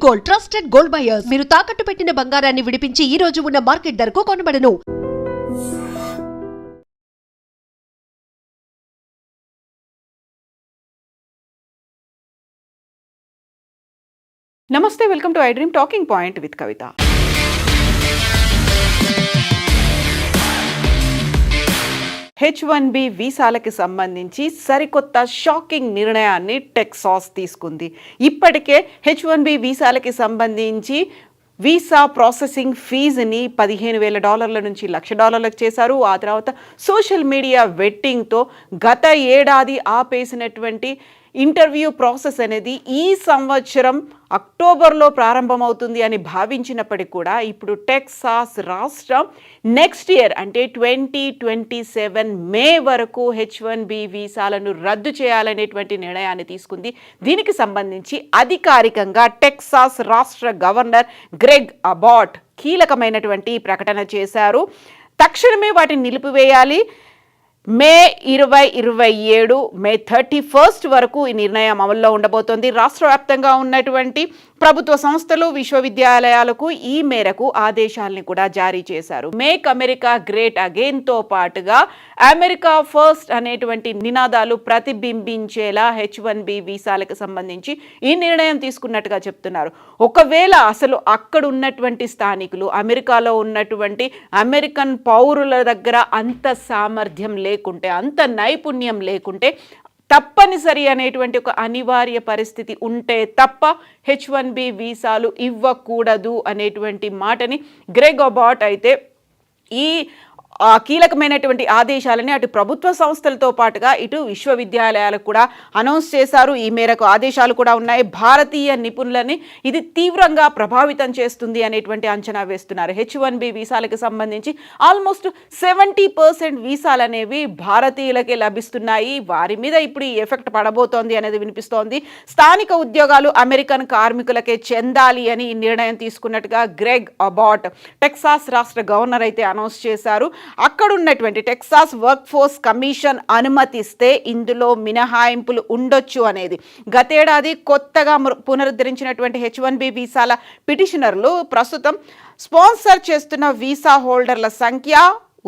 Gold trusted gold buyers మీరు తాకట్టు పెట్టిన బంగారాన్ని విడిపించి ఈ రోజు ఉన్న మార్కెట్ ధరకు కొనబడను. నమస్తే, welcome to I dream talking point with Kavitha. H1B వీసాలకి సంబంధించి సరికొత్త షాకింగ్ నిర్ణయాన్ని టెక్సాస్ తీసుకుంది. ఇప్పటికే H1B వీసాలకి సంబంధించి వీసా ప్రాసెసింగ్ ఫీజుని $15,000 నుంచి $1,00,000 చేశారు. ఆ తర్వాత సోషల్ మీడియా వెట్టింగ్తో గత ఏడాది ఆపేసినటువంటి ఇంటర్వ్యూ ప్రాసెస్ అనేది ఈ సంవత్సరం అక్టోబర్లో ప్రారంభమవుతుంది అని భావించినప్పటికీ కూడా ఇప్పుడు టెక్సాస్ రాష్ట్రం నెక్స్ట్ ఇయర్ అంటే 2027 మే వరకు H1B వీసాలను రద్దు చేయాలనేటువంటి నిర్ణయాన్ని తీసుకుంది. దీనికి సంబంధించి అధికారికంగా టెక్సాస్ రాష్ట్ర గవర్నర్ గ్రెగ్ అబాట్ కీలకమైనటువంటి ప్రకటన చేశారు. తక్షణమే వాటిని నిలిపివేయాలి. మే 2027 మే 31 వరకు ఈ నిర్ణయం అమల్లో ఉండబోతోంది. రాష్ట్ర వ్యాప్తంగా ఉన్నటువంటి ప్రభుత్వ సంస్థలు విశ్వవిద్యాలయాలకు ఈ మేరకు ఆదేశాలని కూడా జారీ చేశారు. మేక్ అమెరికా గ్రేట్ అగైన్తో పాటుగా అమెరికా ఫస్ట్ అనేటువంటి నినాదాలు ప్రతిబింబించేలా H1B వీసాలకు సంబంధించి ఈ నిర్ణయం తీసుకున్నట్టుగా చెప్తున్నారు. ఒకవేళ అసలు అక్కడ ఉన్నటువంటి స్థానికులు అమెరికాలో ఉన్నటువంటి అమెరికన్ పౌరుల దగ్గర అంత సామర్థ్యం లేకుంటే, అంత నైపుణ్యం లేకుంటే, తప్పనిసరి అనేటువంటి ఒక అనివార్య పరిస్థితి ఉంటే తప్ప H1B వీసాలు ఇవ్వకూడదు అనేటువంటి మాటని గ్రెగ్ అబాట్ అయితే ఈ కీలకమైనటువంటి ఆదేశాలని అటు ప్రభుత్వ సంస్థలతో పాటుగా ఇటు విశ్వవిద్యాలయాలకు కూడా అనౌన్స్ చేశారు. ఈ మేరకు ఆదేశాలు కూడా ఉన్నాయి. భారతీయ నిపుణులని ఇది తీవ్రంగా ప్రభావితం చేస్తుంది అనేటువంటి అంచనా వేస్తున్నారు. H1B వీసాలకు సంబంధించి ఆల్మోస్ట్ 70% వీసాలు అనేవి భారతీయులకే లభిస్తున్నాయి. వారి మీద ఇప్పుడు ఈ ఎఫెక్ట్ పడబోతోంది అనేది వినిపిస్తోంది. స్థానిక ఉద్యోగాలు అమెరికన్ కార్మికులకే చెందాలి అని ఈ నిర్ణయం తీసుకున్నట్టుగా గ్రెగ్ అబాట్ టెక్సాస్ రాష్ట్ర గవర్నర్ అయితే అనౌన్స్ చేశారు. అక్కడ ఉన్నటువంటి టెక్సాస్ వర్క్ ఫోర్స్ కమిషన్ అనుమతిస్తే ఇందులో మినహాయింపులు ఉండొచ్చు అనేది. గతేడాది కొత్తగా పునరుద్ధరించినటువంటి H1B వీసాల పిటిషనర్లు ప్రస్తుతం స్పాన్సర్ చేస్తున్న వీసా హోల్డర్ల సంఖ్య,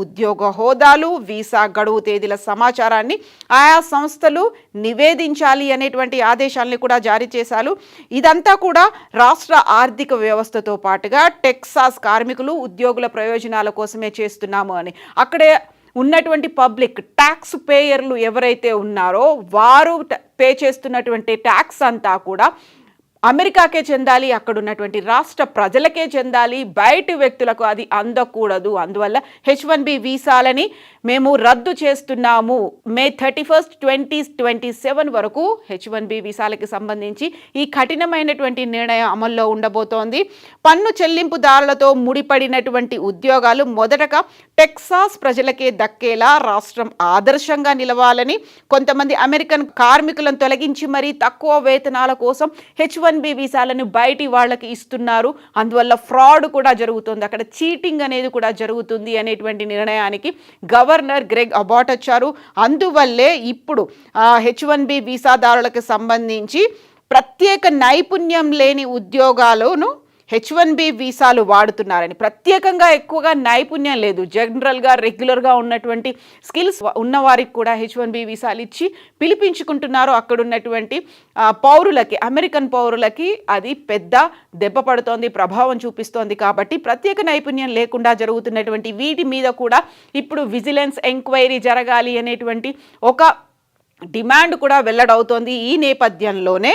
ఉద్యోగ హోదాలు, వీసా గడువు తేదీల సమాచారాన్ని ఆయా సంస్థలు నివేదించాలి అనేటువంటి ఆదేశాలని కూడా జారీ చేశారు. ఇదంతా కూడా రాష్ట్ర ఆర్థిక వ్యవస్థతో పాటుగా టెక్సాస్ కార్మికులు, ఉద్యోగుల ప్రయోజనాల కోసమే చేస్తున్నాము అని. అక్కడే ఉన్నటువంటి పబ్లిక్ ట్యాక్స్ పేయర్లు ఎవరైతే ఉన్నారో వారు పే చేస్తున్నటువంటి ట్యాక్స్ అంతా కూడా అమెరికాకే చెందాలి, అక్కడ ఉన్నటువంటి రాష్ట్ర ప్రజలకే చెందాలి, బయటి వ్యక్తులకు అది అందకూడదు. అందువల్ల H1B వీసాలని మేము రద్దు చేస్తున్నాము. మే 31, 2027 వరకు H1B వీసాలకి సంబంధించి ఈ కఠినమైనటువంటి నిర్ణయం అమల్లో ఉండబోతోంది. పన్ను చెల్లింపుదారులతో ముడిపడినటువంటి ఉద్యోగాలు మొదటగా టెక్సాస్ ప్రజలకే దక్కేలా రాష్ట్రం ఆదర్శంగా నిలవాలని, కొంతమంది అమెరికన్ కార్మికులను తొలగించి మరీ తక్కువ వేతనాల కోసం H1B వీసాలను బయటి వాళ్ళకి ఇస్తున్నారు. అందువల్ల ఫ్రాడ్ కూడా జరుగుతుంది, అక్కడ చీటింగ్ అనేది కూడా జరుగుతుంది అనేటువంటి నిర్ణయానికి గవర్నర్ గ్రెగ్ అబాట్ వచ్చారు. అందువల్లే ఇప్పుడు H1B వీసాదారులకు సంబంధించి ప్రత్యేక నైపుణ్యం లేని ఉద్యోగాలను H1B వీసాలు వాడుతున్నారని, ప్రత్యేకంగా ఎక్కువగా నైపుణ్యం లేదు, జనరల్గా రెగ్యులర్గా ఉన్నటువంటి స్కిల్స్ ఉన్నవారికి కూడా H1B వీసాలు ఇచ్చి పిలిపించుకుంటున్నారు. అక్కడ ఉన్నటువంటి పౌరులకి, అమెరికన్ పౌరులకి అది పెద్ద దెబ్బ పడుతోంది, ప్రభావం చూపిస్తోంది. కాబట్టి ప్రత్యేక నైపుణ్యం లేకుండా జరుగుతున్నటువంటి వీటి మీద కూడా ఇప్పుడు విజిలెన్స్ ఎంక్వైరీ జరగాలి అనేటువంటి ఒక డిమాండ్ కూడా వెల్లడవుతోంది. ఈ నేపథ్యంలోనే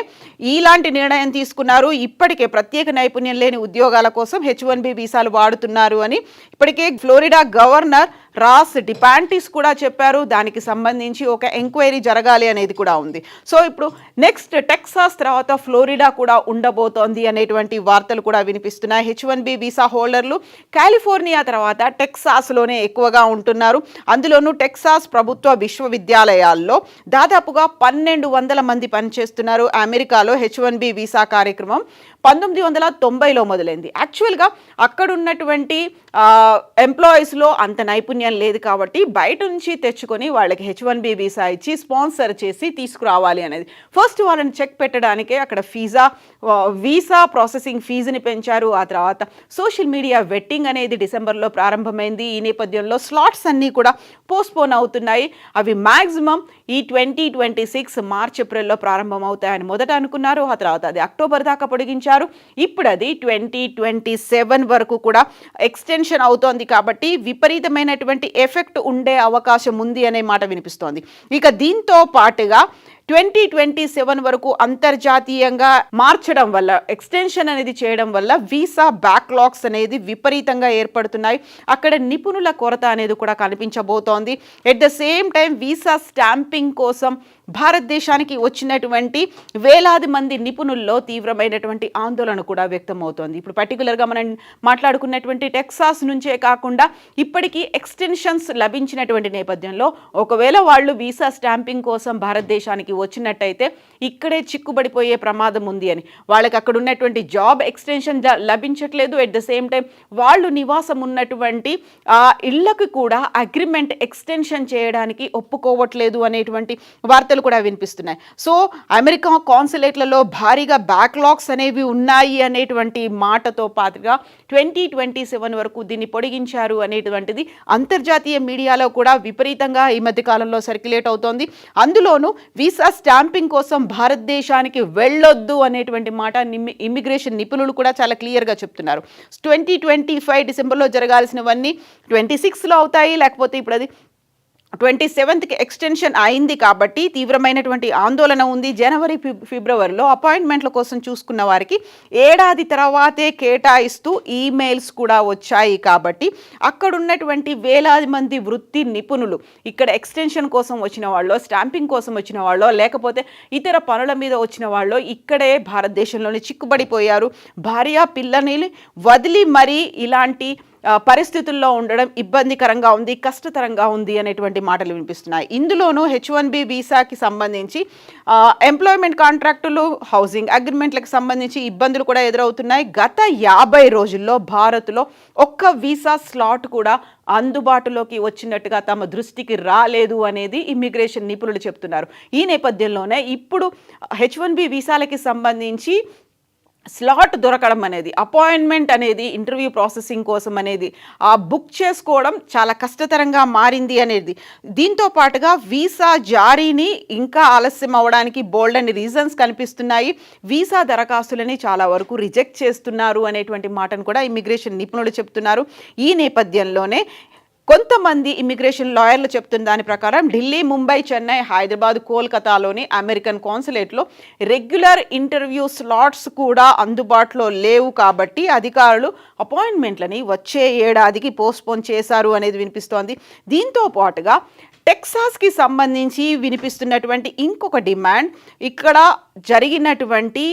ఇలాంటి నిర్ణయం తీసుకున్నారు. ఇప్పటికే ప్రత్యేక నైపుణ్యం లేని ఉద్యోగాల కోసం H1B వీసాలు వాడుతున్నారు అని ఇప్పటికే ఫ్లోరిడా గవర్నర్ రాస్ డిపాంటిస్ కూడా చెప్పారు. దానికి సంబంధించి ఒక ఎంక్వైరీ జరగాలి అనేది కూడా ఉంది. సో ఇప్పుడు నెక్స్ట్ టెక్సాస్ తర్వాత ఫ్లోరిడా కూడా ఉండబోతోంది అనేటువంటి వార్తలు కూడా వినిపిస్తున్నాయి. H1B వీసా హోల్డర్లు కాలిఫోర్నియా తర్వాత టెక్సాస్లోనే ఎక్కువగా ఉంటున్నారు. అందులోనూ టెక్సాస్ ప్రభుత్వ విశ్వవిద్యాలయాల్లో దాదాపుగా 1,200 మంది పనిచేస్తున్నారు. అమెరికాలో H1B వీసా కార్యక్రమం 1990లో మొదలైంది. యాక్చువల్గా అక్కడ ఉన్నటువంటి ఎంప్లాయీస్లో అంత నైపుణ్యం లేదు కాబట్టి బయట నుంచి తెచ్చుకొని వాళ్ళకి H1B వీసా ఇచ్చి స్పాన్సర్ చేసి తీసుకురావాలి అనేది. ఫస్ట్ వాళ్ళని చెక్ పెట్టడానికే అక్కడ ఫీజా వీసా ప్రాసెసింగ్ ఫీజుని పెంచారు. ఆ తర్వాత సోషల్ మీడియా వెట్టింగ్ అనేది డిసెంబర్లో ప్రారంభమైంది. ఈ నేపథ్యంలో స్లాట్స్ అన్నీ కూడా పోస్ట్పోన్ అవుతున్నాయి. అవి మ్యాక్సిమం ఈ 2026 మార్చ్ ఏప్రిల్లో ప్రారంభం అవుతాయని మొదట అనుకున్నారు. ఆ తర్వాత అది అక్టోబర్ దాకా పొడిగించారు. ఇప్పుడు అది 2027 వరకు కూడా ఎక్స్టెన్షన్ అవుతోంది. కాబట్టి విపరీతమైనటువంటి ఎఫెక్ట్ ఉండే అవకాశం ఉంది అనే మాట వినిపిస్తోంది. ఇక దీంతో పాటుగా 2027 వరకు అంతర్జాతీయంగా మార్చడం వల్ల, ఎక్స్టెన్షన్ అనేది చేయడం వల్ల వీసా బ్యాక్లాగ్స్ అనేది విపరీతంగా ఏర్పడుతున్నాయి. అక్కడ నిపుణుల కొరత అనేది కూడా కనిపించబోతోంది. At the same time visa stamping కోసం భారతదేశానికి వచ్చినటువంటి వేలాది మంది నిపుణుల్లో తీవ్రమైనటువంటి ఆందోళన కూడా వ్యక్తమవుతోంది. ఇప్పుడు పర్టికులర్గా మనం మాట్లాడుకున్నటువంటి టెక్సాస్ నుంచే కాకుండా ఇప్పటికీ ఎక్స్టెన్షన్స్ లభించినటువంటి నేపథ్యంలో ఒకవేళ వాళ్ళు వీసా స్టాంపింగ్ కోసం భారతదేశానికి వచ్చినట్టయితే ఇక్కడే చిక్కుబడిపోయే ప్రమాదం ఉంది అని, వాళ్ళకి అక్కడ ఉన్నటువంటి జాబ్ ఎక్స్టెన్షన్ లభించట్లేదు. ఎట్ ద సేమ్ టైం వాళ్ళు నివాసం ఉన్నటువంటి ఇళ్లకు కూడా అగ్రిమెంట్ ఎక్స్టెన్షన్ చేయడానికి ఒప్పుకోవట్లేదు అనేటువంటి వార్తలు కూడా వినిపిస్తున్నాయి. సో అమెరికా కాన్సులేట్లలో భారీగా బ్యాక్లాగ్స్ అనేవి ఉన్నాయి అనేటువంటి మాటతో పాటుగా 2027 వరకు దీన్ని పొడిగించారు అనేటువంటిది అంతర్జాతీయ మీడియాలో కూడా విపరీతంగా ఈ మధ్య కాలంలో సర్క్యులేట్ అవుతోంది. అందులోనూ వీసా స్టాంపింగ్ కోసం భారతదేశానికి వెళ్ళొద్దు అనేటువంటి మాట ఇమ్మిగ్రేషన్ నిపుణులు కూడా చాలా క్లియర్గా చెప్తున్నారు. 2025 డిసెంబర్లో జరగాల్సినవన్నీ 26లో అవుతాయి, లేకపోతే ఇప్పుడు అది 27కి ఎక్స్టెన్షన్ అయింది. కాబట్టి తీవ్రమైనటువంటి ఆందోళన ఉంది. జనవరి ఫిబ్రవరిలో అపాయింట్మెంట్ల కోసం చూసుకున్న వారికి ఏడాది తర్వాతే కేటాయిస్తూ ఈమెయిల్స్ కూడా వచ్చాయి. కాబట్టి అక్కడ ఉన్నటువంటి వేలాది మంది వృత్తి నిపుణులు ఇక్కడ ఎక్స్టెన్షన్ కోసం వచ్చిన వాళ్ళు, స్టాంపింగ్ కోసం వచ్చిన వాళ్ళు, లేకపోతే ఇతర పనుల మీద వచ్చిన వాళ్ళు ఇక్కడే భారతదేశంలోనే చిక్కుబడిపోయారు. భార్య పిల్లని వదిలి మరీ ఇలాంటి పరిస్థితుల్లో ఉండడం ఇబ్బందికరంగా ఉంది, కష్టతరంగా ఉంది అనేటువంటి మాటలు వినిపిస్తున్నాయి. ఇందులోనూ H1B వీసాకి సంబంధించి ఎంప్లాయ్మెంట్ కాంట్రాక్టులు, హౌసింగ్ అగ్రిమెంట్లకు సంబంధించి ఇబ్బందులు కూడా ఎదురవుతున్నాయి. గత 50 రోజుల్లో భారత్లో ఒక్క వీసా స్లాట్ కూడా అందుబాటులోకి వచ్చినట్టుగా తమ దృష్టికి రాలేదు అనేది ఇమ్మిగ్రేషన్ నిపుణులు చెప్తున్నారు. ఈ నేపథ్యంలోనే ఇప్పుడు H1B వీసాలకి సంబంధించి స్లాట్ దొరకడం అనేది, అపాయింట్మెంట్ అనేది, ఇంటర్వ్యూ ప్రాసెసింగ్ కోసం అనేది బుక్ చేసుకోవడం చాలా కష్టతరంగా మారింది అనేది. దీంతో పాటుగా వీసా జారీని ఇంకా ఆలస్యం అవ్వడానికి బోల్డ్ అని రీజన్స్ కనిపిస్తున్నాయి. వీసా దరఖాస్తులని చాలా వరకు రిజెక్ట్ చేస్తున్నారు అనేటువంటి మాటను కూడా ఇమ్మిగ్రేషన్ నిపుణులు చెప్తున్నారు. ఈ నేపథ్యంలోనే కొంతమంది ఇమిగ్రేషన్ లాయర్లు చెప్తున్న దాని ప్రకారం ఢిల్లీ, ముంబై, చెన్నై, హైదరాబాద్, కోల్కతాలోని అమెరికన్ కాన్సులేట్లో రెగ్యులర్ ఇంటర్వ్యూ స్లాట్స్ కూడా అందుబాటులో లేవు. కాబట్టి అధికారులు అపాయింట్మెంట్లని వచ్చే ఏడాదికి పోస్ట్పోన్ చేశారు అనేది వినిపిస్తోంది. దీంతో పాటుగా టెక్సాస్కి సంబంధించి వినిపిస్తున్నటువంటి ఇంకొక డిమాండ్, ఇక్కడ జరిగినటువంటి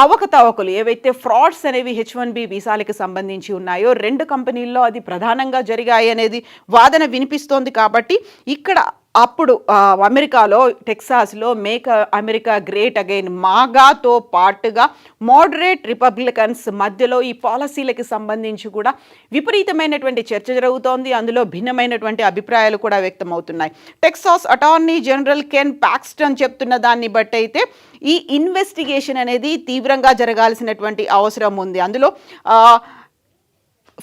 అవకతవకలు ఏవైతే ఫ్రాడ్స్ అనేవి H1B వీసాలకి సంబంధించి ఉన్నాయో 2 కంపెనీల్లో అది ప్రధానంగా జరిగాయి అనేది వాదన వినిపిస్తోంది. కాబట్టి ఇక్కడ అప్పుడు అమెరికాలో టెక్సాస్లో మేక్ అమెరికా గ్రేట్ అగైన్ మాగాతో పాటుగా మోడరేట్ రిపబ్లికన్స్ మధ్యలో ఈ పాలసీలకి సంబంధించి కూడా విపరీతమైనటువంటి చర్చ జరుగుతోంది. అందులో భిన్నమైనటువంటి అభిప్రాయాలు కూడా వ్యక్తమవుతున్నాయి. టెక్సాస్ అటార్నీ జనరల్ కెన్ పాక్స్టన్ చెప్తున్న దాన్ని బట్టి అయితే ఈ ఇన్వెస్టిగేషన్ అనేది తీవ్రంగా జరగాల్సినటువంటి అవసరం ఉంది. అందులో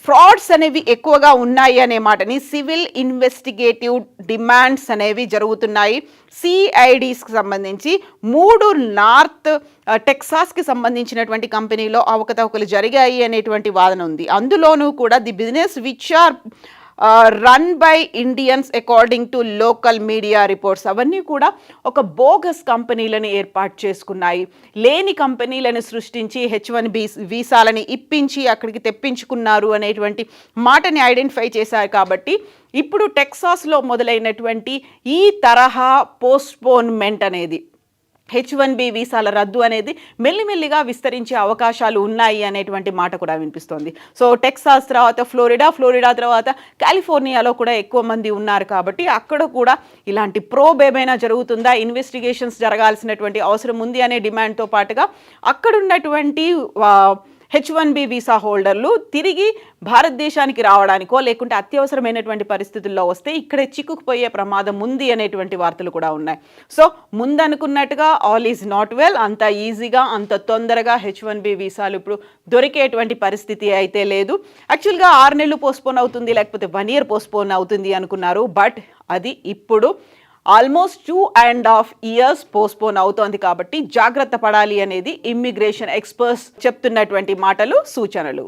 ఫ్రాడ్స్ అనేవి ఎక్కువగా ఉన్నాయి అనే మాటని, సివిల్ ఇన్వెస్టిగేటివ్ డిమాండ్స్ అనేవి జరుగుతున్నాయి. సిఐడిస్కి సంబంధించి 3 నార్త్ టెక్సాస్కి సంబంధించినటువంటి కంపెనీలో అవకతవకలు జరిగాయి అనేటువంటి వాదన ఉంది. అందులోనూ కూడా the business which are run by Indians according to local media reports అవన్నీ కూడా ఒక బోగస్ కంపెనీలను ఏర్పాటు చేసుకున్నాయి. లేని కంపెనీలను సృష్టించి H1B వీసాలని ఇప్పించి అక్కడికి తెప్పించుకున్నారు అనేటువంటి మాటని ఐడెంటిఫై చేశారు. కాబట్టి ఇప్పుడు టెక్సాస్లో మొదలైనటువంటి ఈ తరహా పోస్ట్పోన్మెంట్ అనేది, H1B వీసాల రద్దు అనేది మెల్లిమెల్లిగా విస్తరించే అవకాశాలు ఉన్నాయి అనేటువంటి మాట కూడా వినిపిస్తోంది. సో టెక్సాస్ తర్వాత ఫ్లోరిడా తర్వాత కాలిఫోర్నియాలో కూడా ఎక్కువ మంది ఉన్నారు. కాబట్టి అక్కడ కూడా ఇలాంటి ప్రోబ్ ఏమైనా జరుగుతుందా, ఇన్వెస్టిగేషన్స్ జరగాల్సినటువంటి అవసరం ఉంది అనే డిమాండ్తో పాటుగా అక్కడ ఉన్నటువంటి H1B వీసా హోల్డర్లు తిరిగి భారతదేశానికి రావడానికో లేకుంటే అత్యవసరమైనటువంటి పరిస్థితుల్లో వస్తే ఇక్కడే చిక్కుకుపోయే ప్రమాదం ఉంది అనేటువంటి వార్తలు కూడా ఉన్నాయి. సో ముందనుకున్నట్టుగా ఆల్ ఈజ్ నాట్ వెల్, అంత ఈజీగా అంత తొందరగా H1B వీసాలు ఇప్పుడు దొరికేటువంటి పరిస్థితి అయితే లేదు. యాక్చువల్గా 6 నెలలు పోస్ట్పోన్ అవుతుంది, లేకపోతే 1 year పోస్ట్పోన్ అవుతుంది అనుకున్నారు. బట్ అది ఇప్పుడు ఆల్మోస్ట్ 2.5 years పోస్ట్పోన్ అవుతోంది. కాబట్టి జాగ్రత్త పడాలి అనేది ఇమ్మిగ్రేషన్ ఎక్స్పర్ట్స్ చెప్తున్నటువంటి మాటలు, సూచనలు.